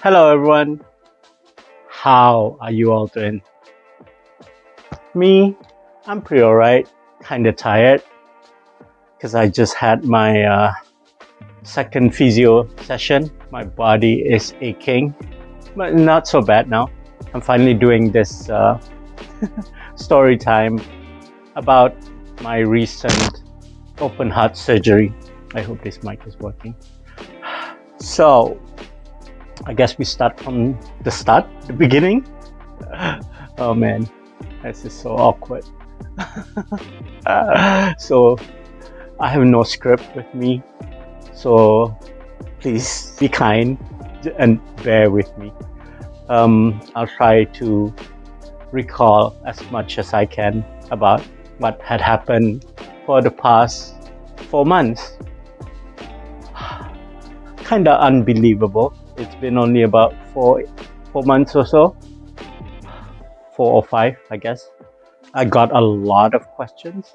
Hello everyone, how are you all doing? Me, I'm pretty alright, kinda tired because I just had my second physio session. My body is aching, but not so bad now. I'm finally doing this story time about my recent open heart surgery. I hope this mic is working. So, I guess we start from the start, the beginning. Oh man, this is so awkward. So I have no script with me, so please be kind and bear with me. I'll try to recall as much as I can about what had happened for the past 4 months. Kinda unbelievable. It's been only about four months or so. 4 or 5, I guess. I got a lot of questions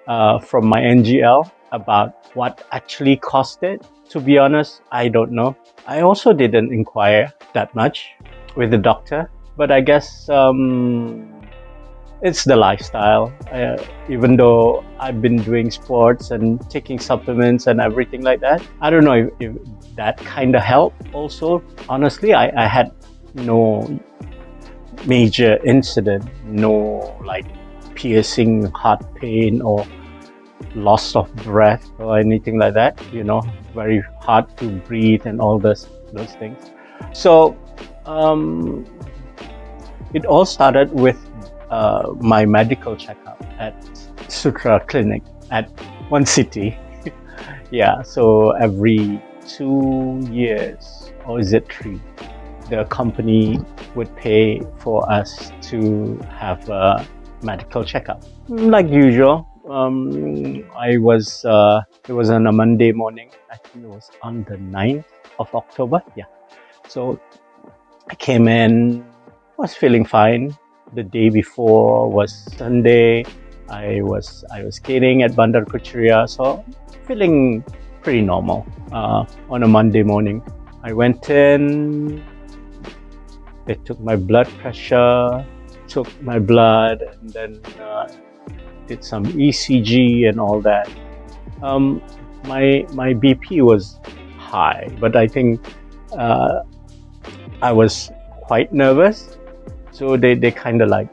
from my NGL about what actually caused it. To be honest, I don't know. I also didn't inquire that much with the doctor, but I guess it's the lifestyle. Even though I've been doing sports and taking supplements and everything like that, I don't know if that kind of helped also. Honestly, I had no major incident, no like piercing heart pain or loss of breath or anything like that, very hard to breathe and all those things. So it all started with my medical checkup at Sutra Clinic at one city. Yeah, so every 2 years, or is it 3, the company would pay for us to have a medical checkup. Like usual, it was on a Monday morning. I think it was on the 9th of October. Yeah. So I came in, was feeling fine. The day before was Sunday. I was skating at Bandar Kuchria, so feeling pretty normal on a Monday morning. I went in, they took my blood pressure, took my blood, and then did some ECG and all that. My BP was high, but I think I was quite nervous, so they kind of like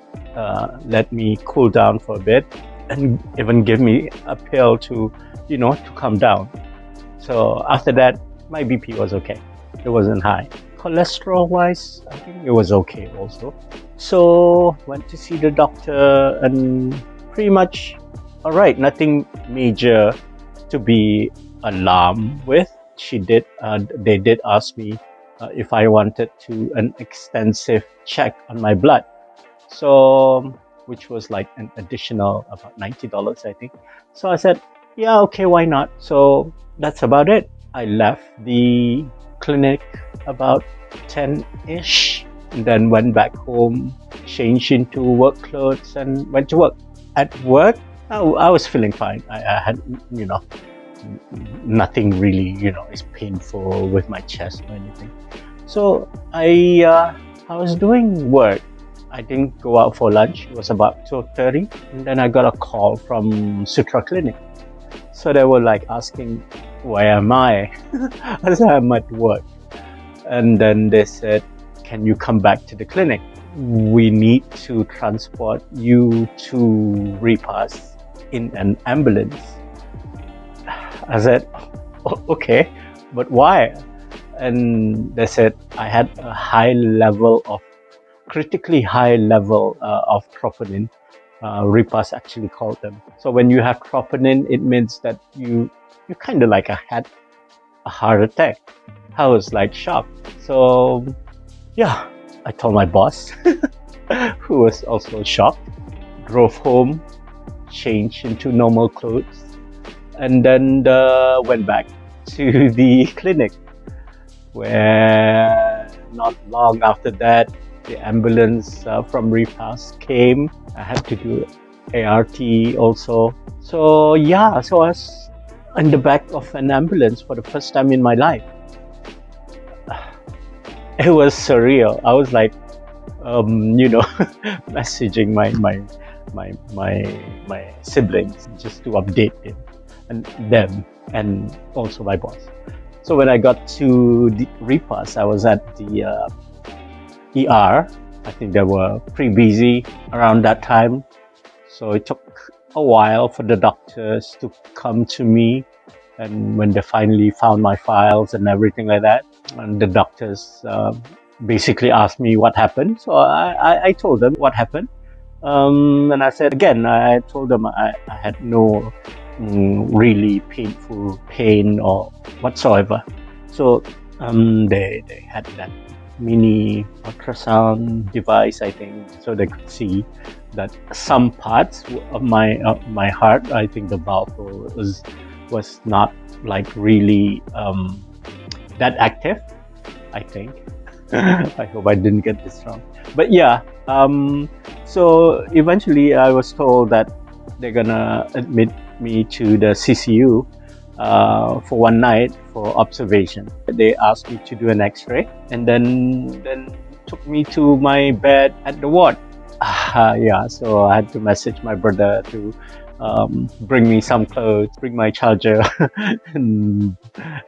let me cool down for a bit and even give me a pill to calm down. So after that, my BP was okay. It wasn't high. Cholesterol wise, I think it was okay also. So went to see the doctor and pretty much all right. Nothing major to be alarmed with. They did ask me if I wanted to an extensive check on my blood. So which was like an additional about $90, I think. So I said, yeah, okay, why not? So that's about it. I left the clinic about 10-ish, and then went back home, changed into work clothes, and went to work. At work, I was feeling fine. I had, nothing really, is painful with my chest or anything. So I was doing work. I didn't go out for lunch. It was about 12:30, and then I got a call from Sutra Clinic. So they were like asking, where am I? I said, I'm at work. And then they said, can you come back to the clinic? We need to transport you to repass in an ambulance. I said, okay, but why? And they said I had a critically high level of troponin. Repass actually called them. So when you have troponin, it means that you kind of like had a heart attack. I was like shocked. So yeah, I told my boss, who was also shocked, drove home, changed into normal clothes, and then went back to the clinic, where not long after that, the ambulance from Repass came. I had to do ART also. So yeah, so I was in the back of an ambulance for the first time in my life. it was surreal. I was like, messaging my siblings just to update them and also my boss. So when I got to the repass, I was at the ER. I think they were pretty busy around that time, so it took a while for the doctors to come to me. And when they finally found my files and everything like that, and the doctors basically asked me what happened. So I told them what happened. And I said again, I told them I had no really painful pain or whatsoever. So they had that mini ultrasound device, I think, so they could see that some parts of my heart, I think the valve was not like really that active, I think. I hope I didn't get this wrong. But yeah, so eventually I was told that they're gonna admit me to the CCU for one night for observation. They asked me to do an X-ray and then took me to my bed at the ward. Yeah, so I had to message my brother to bring me some clothes, bring my charger, and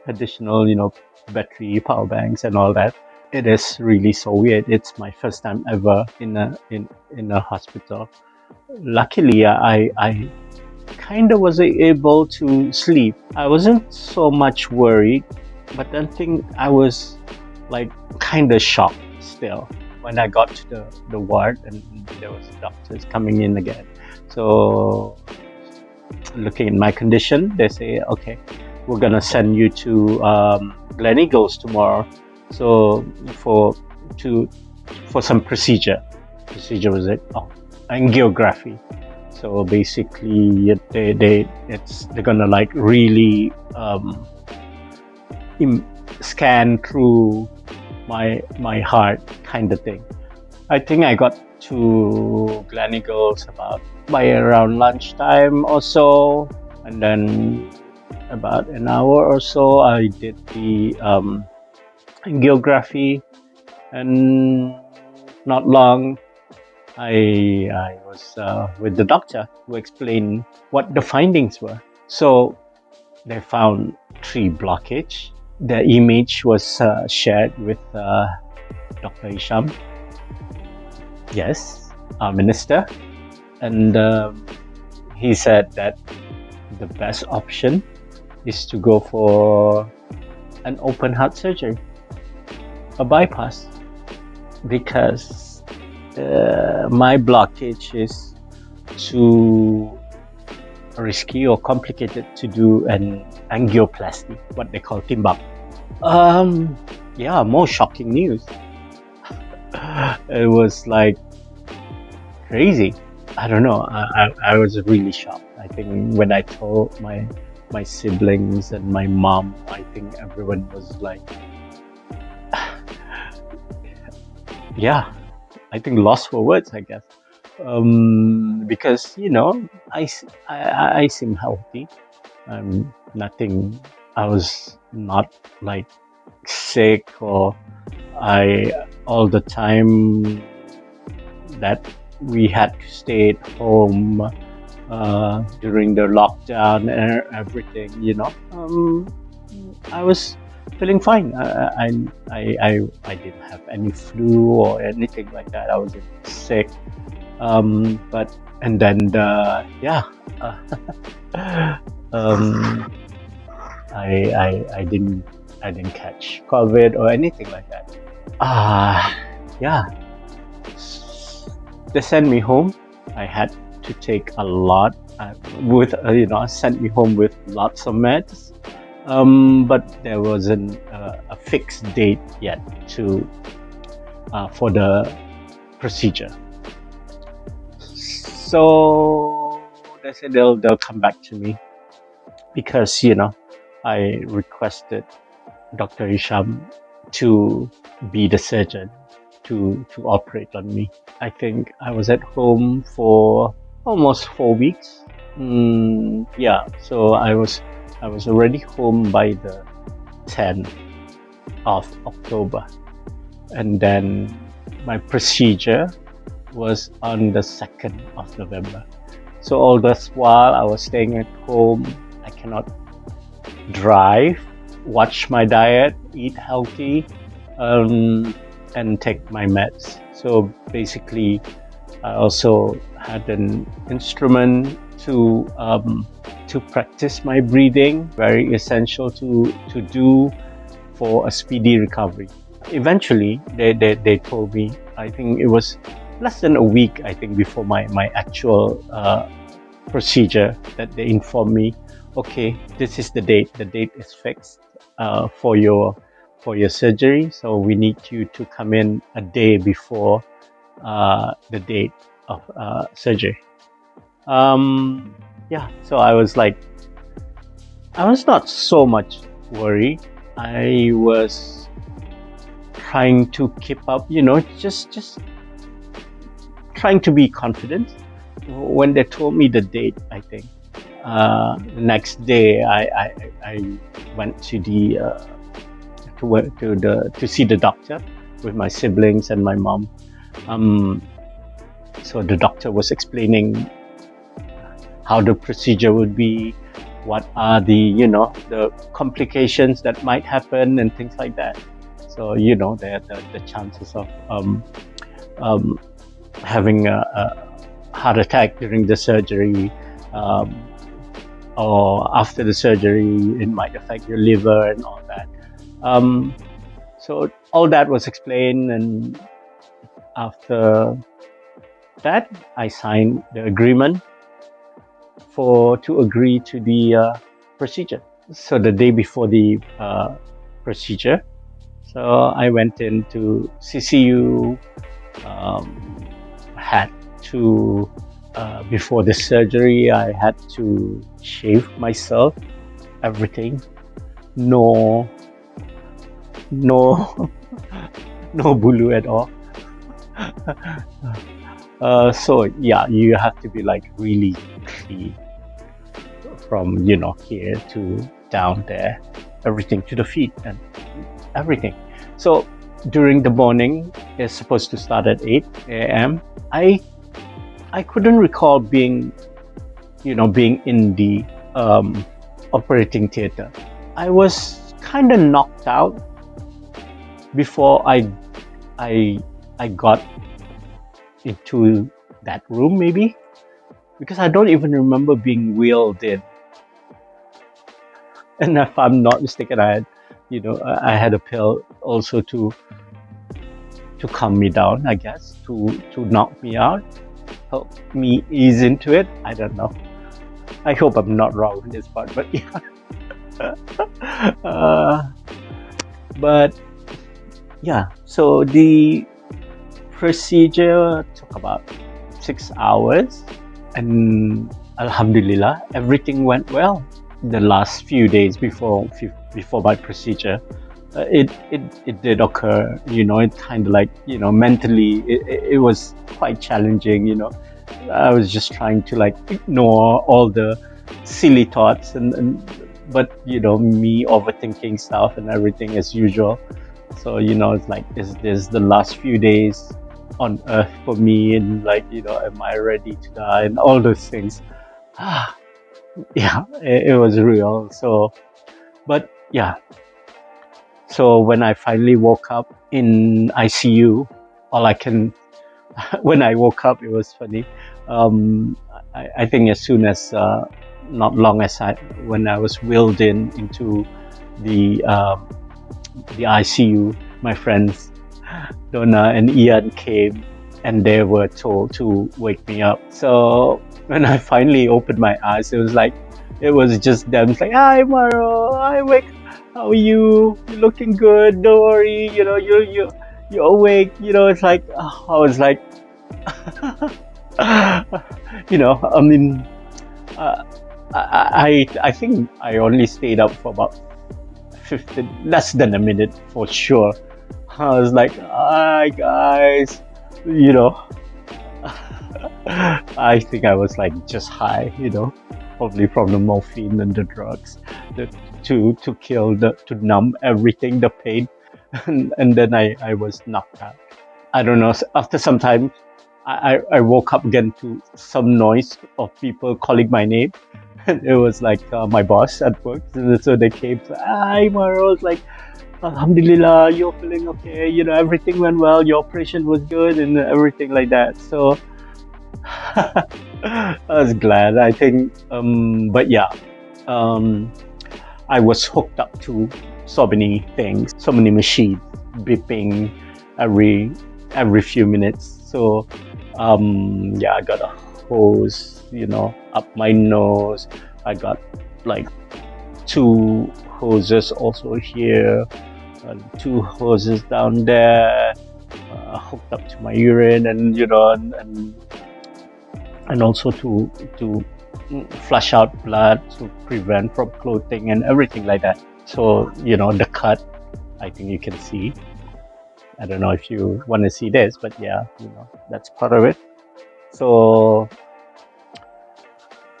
additional, battery, power banks, and all that. It is really so weird. It's my first time ever in a hospital. Luckily, I kind of was able to sleep. I wasn't so much worried, but I think I was like kind of shocked still when I got to the ward and there was doctors coming in again. So looking at my condition, they say, okay, we're gonna send you to Glen Eagles tomorrow. So for some procedure was it? Oh, angiography. So basically, they're gonna like really scan through my heart, kind of thing. I think I got to Glen Eagles by around lunchtime or so, and then about an hour or so, I did the angiography, and not long, I was with the doctor who explained what the findings were. So they found 3 blockage. The image was shared with Dr. Isham. Yes, our minister. And he said that the best option is to go for an open heart surgery, a bypass, because my blockage is too risky or complicated to do an angioplasty, what they call timbang. Yeah, more shocking news. It was like crazy. I don't know. I was really shocked. I think when I told my siblings and my mom, I think everyone was like, yeah, I think lost for words, I guess. Because I seem healthy. Nothing. I was not like sick, or I all the time that we had to stay at home during the lockdown and everything. I was feeling fine. I didn't have any flu or anything like that. I wasn't sick. But and then yeah, I didn't catch COVID or anything like that. Yeah. They sent me home. I had to take a lot sent me home with lots of meds. But there wasn't a fixed date yet for the procedure. So they said they'll come back to me, because I requested Dr. Isham to be the surgeon to operate on me. I think I was at home for almost 4 weeks. Yeah, so I was already home by the 10th of October. and then my procedure was on the 2nd of November. So all this while I was staying at home, I cannot drive, watch my diet, eat healthy, and take my meds. So basically, I also had an instrument to practice my breathing, very essential to do for a speedy recovery. Eventually, they told me, I think it was less than a week, I think, before my actual procedure, that they informed me, okay, this is the date is fixed for your surgery, so we need you to come in a day before the date of surgery. Yeah, so I was not so much worried. I was trying to keep up, just trying to be confident. When they told me the date, I think the next day I went to the to see the doctor with my siblings and my mom. So the doctor was explaining how the procedure would be, what are the the complications that might happen and things like that. So the chances of having a heart attack during the surgery, or after the surgery, it might affect your liver and all that. So all that was explained, and after that, I signed the agreement to agree to the procedure. So the day before the procedure, so I went into CCU, had to, before the surgery, I had to shave myself, everything, no no bulu at all. So yeah, you have to be like really clean from here to down there, everything to the feet and everything. So during the morning, it's supposed to start at 8 a.m. I couldn't recall being in the operating theater. I was kind of knocked out before I got into that room, maybe, because I don't even remember being wheeled in. And if I'm not mistaken, I had a pill also to calm me down, I guess, to knock me out, help me ease into it. I don't know. I hope I'm not wrong in this part, but yeah. But yeah, so the procedure took about 6 hours, and Alhamdulillah, everything went well. The last few days before my procedure, it did occur. It kind of like mentally, it was quite challenging. I was just trying to like ignore all the silly thoughts but me overthinking stuff and everything as usual. So it's like, is this the last few days on earth for me, and like am I ready to die and all those things. Yeah, it was real. So but yeah, so when I finally woke up in ICU, all I can when I woke up, it was funny. I think as soon as not long as when I was wheeled into the ICU, my friends Donna and Ian came, and they were told to wake me up. So when I finally opened my eyes, it was just them. It's like, hi Maro, hi Wake, how are you? You're looking good. Don't worry. You're awake. It's like, I was like, I mean, I think I only stayed up for about 15, less than a minute for sure. I was like, hi guys, I think I was like just high, probably from the morphine and the drugs to numb everything, the pain. and then I was knocked out. I don't know. After some time, I woke up again to some noise of people calling my name. And it was like my boss at work. So they came. Hi, Maro. It's like, Alhamdulillah, you're feeling okay. You know, everything went well. Your operation was good and everything like that. So I was glad. I think, but yeah, um, I was hooked up to so many things, so many machines beeping every few minutes. So yeah, I got a hose, up my nose. I got like two hoses also here, two hoses down there, hooked up to my urine, and and also to flush out blood to prevent from clotting and everything like that. So the cut, I think you can see. I don't know if you want to see this, but yeah, that's part of it. So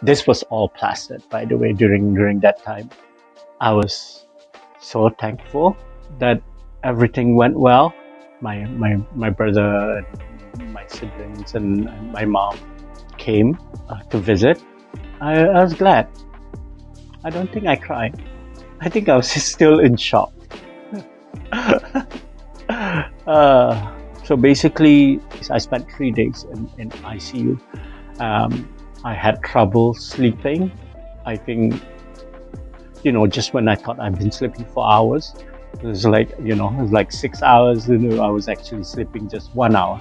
this was all plastered, by the way, during that time. I was so thankful that everything went well. My brother and my siblings and my mom came to visit. I was glad. I don't think I cried. I think I was still in shock. So basically, I spent 3 days in ICU. I had trouble sleeping. I think, just when I thought I've been sleeping for hours, it was like 6 hours. I was actually sleeping just 1 hour.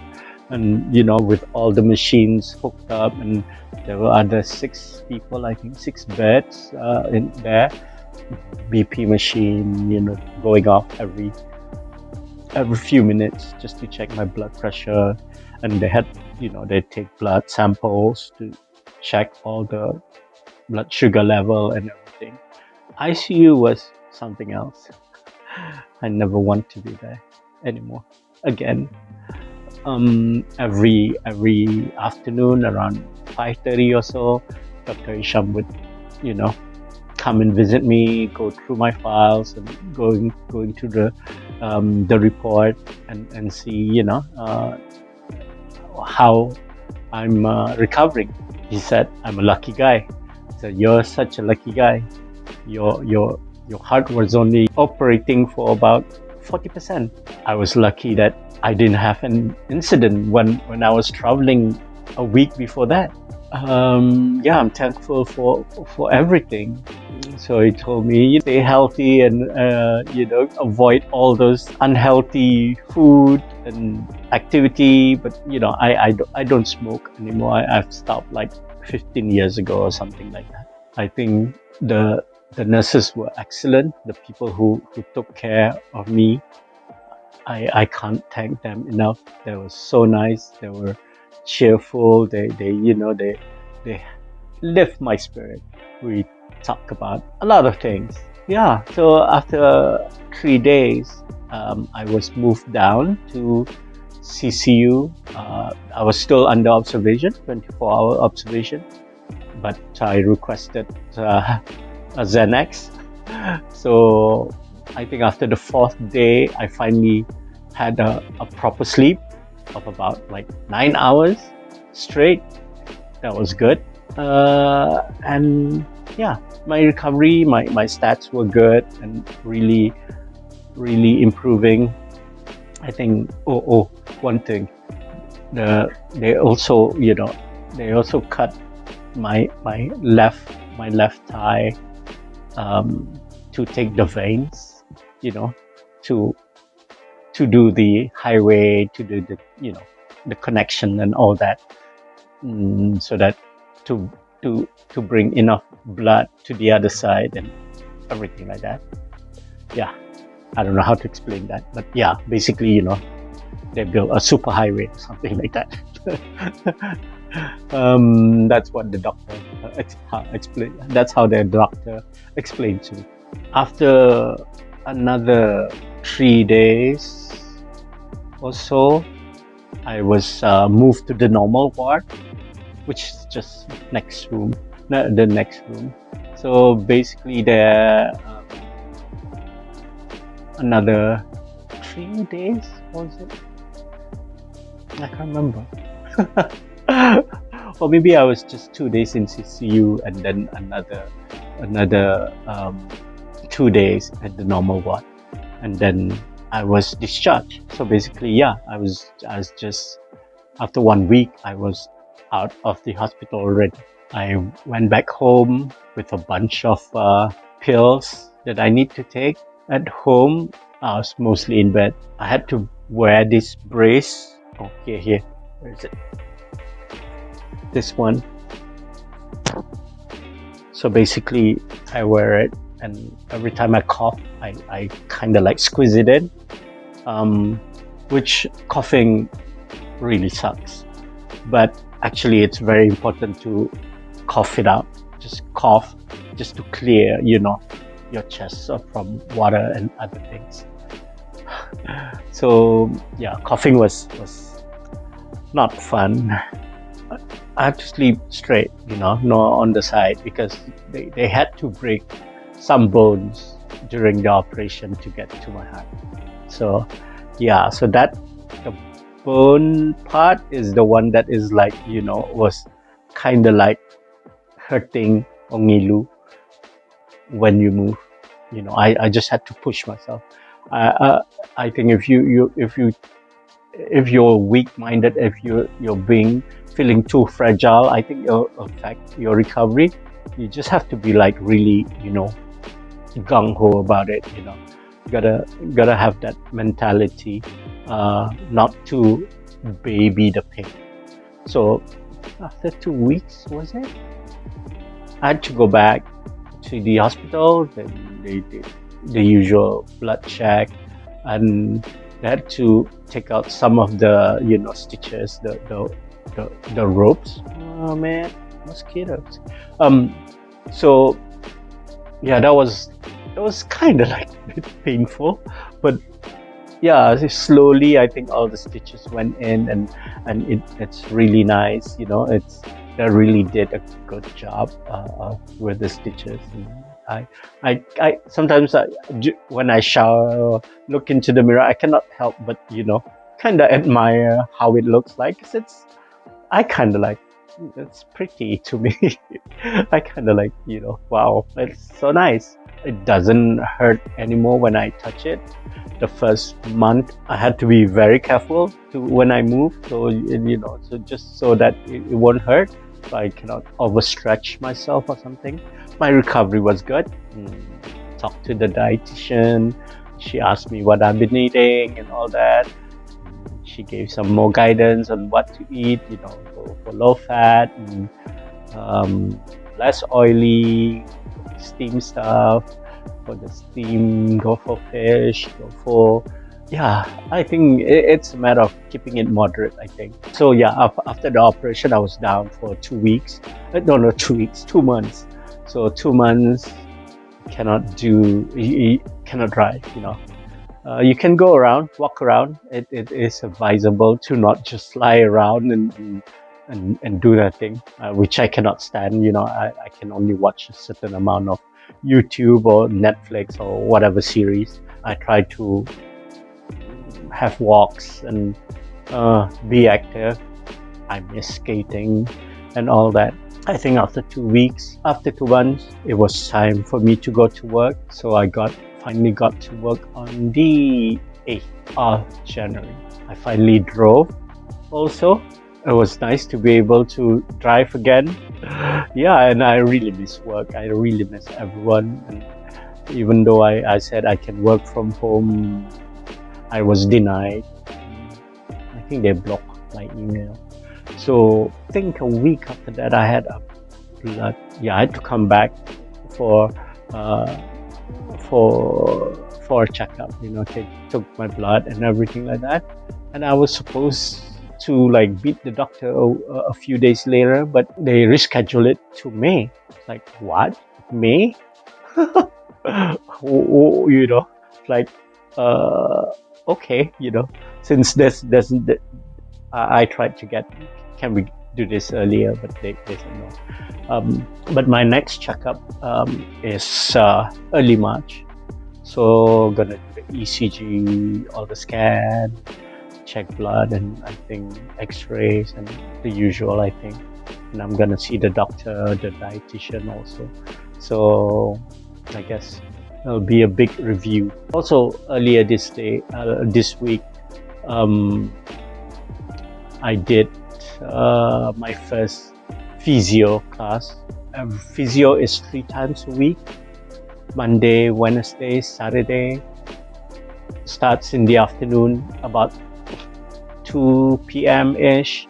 And, with all the machines hooked up, and there were other 6 people, I think, 6 beds in there. BP machine, going off every few minutes just to check my blood pressure. And they had, they take blood samples to check all the blood sugar level and everything. ICU was something else. I never want to be there anymore again. Every afternoon around 5:30 or so, Dr. Isham would, come and visit me, go through my files, and going through the report and see, how I'm recovering. He said, "I'm a lucky guy." He said, "You're such a lucky guy. Your heart was only operating for about 40%. I was lucky that I didn't have an incident when I was traveling a week before that." Yeah, I'm thankful for everything. So he told me, stay healthy and avoid all those unhealthy food and activity. But I don't smoke anymore. I've stopped like 15 years ago or something like that. I think the nurses were excellent. The people who took care of me, I can't thank them enough. They were so nice. They were cheerful. They lift my spirit. We talk about a lot of things. Yeah. So after 3 days, I was moved down to CCU. I was still under observation, 24-hour observation, but I requested a Xanax. So I think after the 4th day, I finally had a proper sleep of about like 9 hours straight. That was good. And yeah, my recovery, my stats were good and really improving. I think, one thing, they also cut my left thigh, to take the veins, to do the highway, to do the connection and all that, so that to bring enough blood to the other side and everything like that. Yeah, I don't know how to explain that, but yeah, basically, they built a super highway or something like that. That's what the doctor explained. That's how the doctor explained to me. After another 3 days or so, I was moved to the normal ward, which is just next room, the next room. So basically, there another 3 days, was it? I can't remember. Or maybe I was just 2 days in CCU and then another 2 days at the normal ward, and then I was discharged. So basically, yeah, I was just, after 1 week I was out of the hospital already. I went back home with a bunch of pills that I need to take. At home, I was mostly in bed. I had to wear this brace. Oh, here. Where is it? This one. So basically, I wear it, and every time I cough, I kind of like squeeze it in, which coughing really sucks. But actually, it's very important to cough it out. Just cough, just to clear, your chest from water and other things. So yeah, coughing was not fun. I had to sleep straight, not on the side, because they had to break some bones during the operation to get to my heart. So yeah, so that the bone part is the one that is like, was kind of like hurting ongilu when you move. I just had to push myself. I think if you're weak-minded, if you're feeling too fragile, I think it'll affect your recovery. You just have to be like really, gung-ho about it. Gotta have that mentality, not to baby the pain. So after 2 weeks, was it? I had to go back to the hospital. Then they did the usual blood check, and they had to take out some of the stitches, the ropes. Oh man, mosquitoes. So yeah, that was kind of like a bit painful, but yeah, slowly I think all the stitches went in, and it's really nice. They really did a good job with the stitches. And I sometimes when I shower, look into the mirror, I cannot help but kind of admire how it looks like. 'Cause I kind of like, it's pretty to me. I kind of like, wow, it's so nice. It doesn't hurt anymore when I touch it. The first month, I had to be very careful when I move, so so just so that it won't hurt, so I cannot overstretch myself or something. My recovery was good. Talked to the dietitian. She asked me what I've been eating and all that. She gave some more guidance on what to eat, for low fat and less oily, steam stuff. For the steam, go for fish, I think it's a matter of keeping it moderate, I think. So yeah, after the operation, I was down for 2 weeks. No, 2 weeks, 2 months. So 2 months, you cannot drive, you can go around, walk around. It is advisable to not just lie around and do nothing, which I cannot stand. I can only watch a certain amount of YouTube or Netflix or whatever series. I try to have walks and be active. I miss skating and all that. I think after 2 weeks, after 2 months, it was time for me to go to work. So I finally got to work on the 8th of January. I finally drove also. It was nice to be able to drive again. Yeah, and I really miss work. I really miss everyone. And even though I said I can work from home, I was denied. I think they blocked my email. So I think a week after that, I had a blood. Yeah, I had to come back for a checkup. They took my blood and everything like that. And I was supposed to meet the doctor a few days later, but they rescheduled it to May. Like, what? May? Okay, since I tried to get, can we do this earlier, but they said no. But my next checkup is early March. So gonna do the ECG, all the scan, check blood, and I think X-rays and the usual. I think, and I'm gonna see the doctor, the dietitian also. So I guess it'll be a big review. Also, earlier this week, I did my first physio class. Physio is 3 times a week: Monday, Wednesday, Saturday. Starts in the afternoon about 2 p.m. ish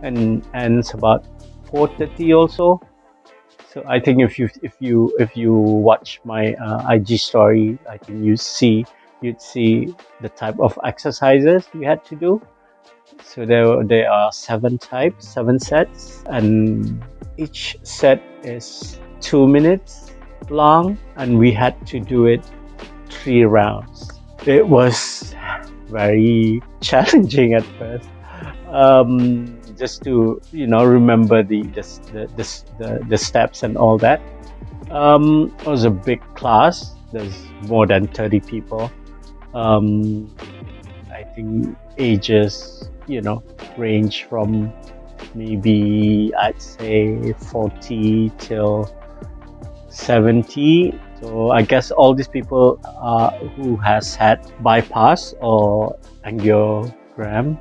and ends about 4:30 also. So I think if you watch my IG story, I think you'd see the type of exercises we had to do. So there are 7 types, 7 sets, and each set is 2 minutes long, and we had to do it 3 rounds. It was very challenging at first. Just to remember the steps and all that. It was a big class. There's more than 30 people. I think ages range from maybe I'd say 40 till 70. So I guess all these people who has had bypass or angiogram,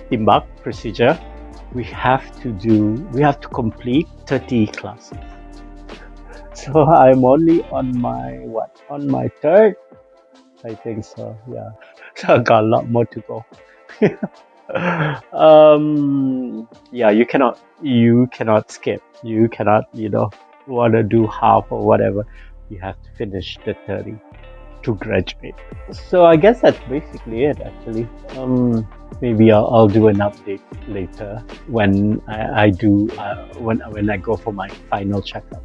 timbuk procedure, we have to complete 30 classes. So I'm only on my third, I think so. Yeah, so I got a lot more to go. Yeah, you cannot skip. You cannot want to do half or whatever. You have to finish the 30 to graduate. So I guess that's basically it, actually. Maybe I'll do an update later when I do when I go for my final checkup.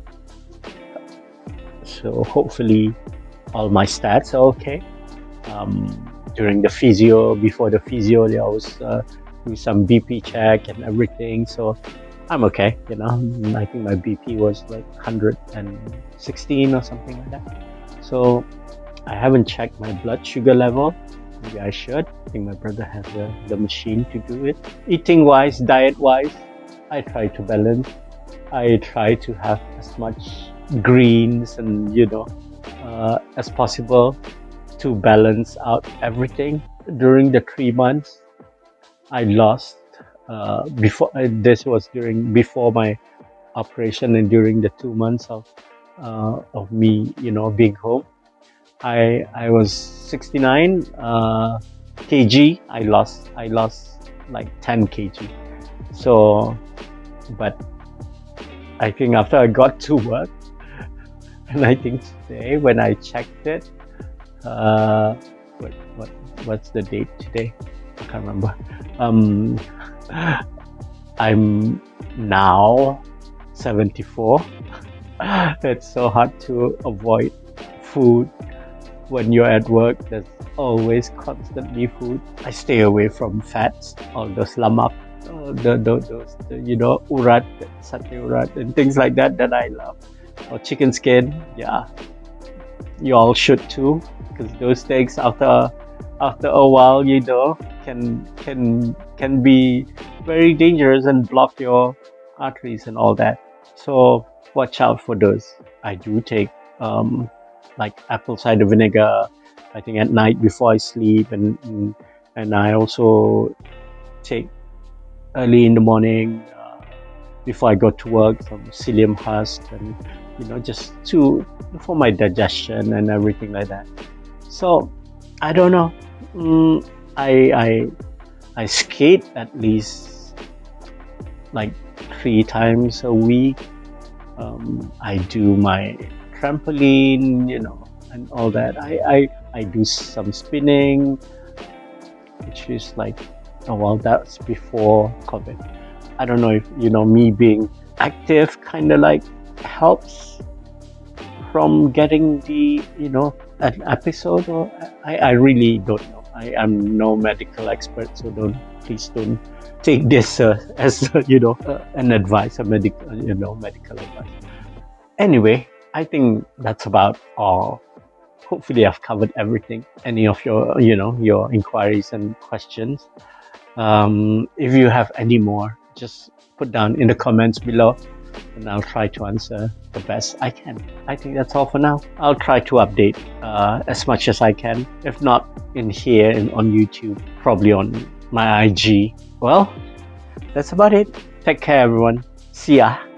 So hopefully all my stats are okay. During the physio, before the physio, they always do some BP check and everything. So I'm okay. I think my BP was like 116 or something like that. So I haven't checked my blood sugar level. Maybe I should. I think my brother has the machine to do it. Eating wise, diet wise, I try to balance. I try to have as much greens and as possible to balance out everything. During the 3 months, I lost this was before my operation, and during the 2 months of me being home, I was 69 kg. I lost like 10 kg. So, but I think after I got to work, and I think today when I checked it, what's the date today? I can't remember. I'm now 74. It's so hard to avoid food when you're at work. There's always constantly food. I stay away from fats, all those lamak, those urat, satay urat, and things like that I love. Or chicken skin, yeah. You all should too, because those things after a while, can be very dangerous and block your arteries and all that. So watch out for those. I do take like apple cider vinegar, I think at night before I sleep, and I also take early in the morning before I go to work some psyllium husk, and just for my digestion and everything like that. So I don't know. I skate at least like 3 times a week. I do my trampoline, and all that. I do some spinning, which is like, that's before COVID. I don't know if me being active kind of like helps from getting the an episode, or I really don't know. I am no medical expert, so please don't take this as an advice, a medical advice. Anyway, I think that's about all hopefully I've covered everything. Any of your inquiries and questions. If you have any more, just put down in the comments below, and I'll try to answer the best I can. I think that's all for now. I'll try to update as much as I can. If not in here and on YouTube, probably on my IG. Well, that's about it. Take care, everyone. See ya.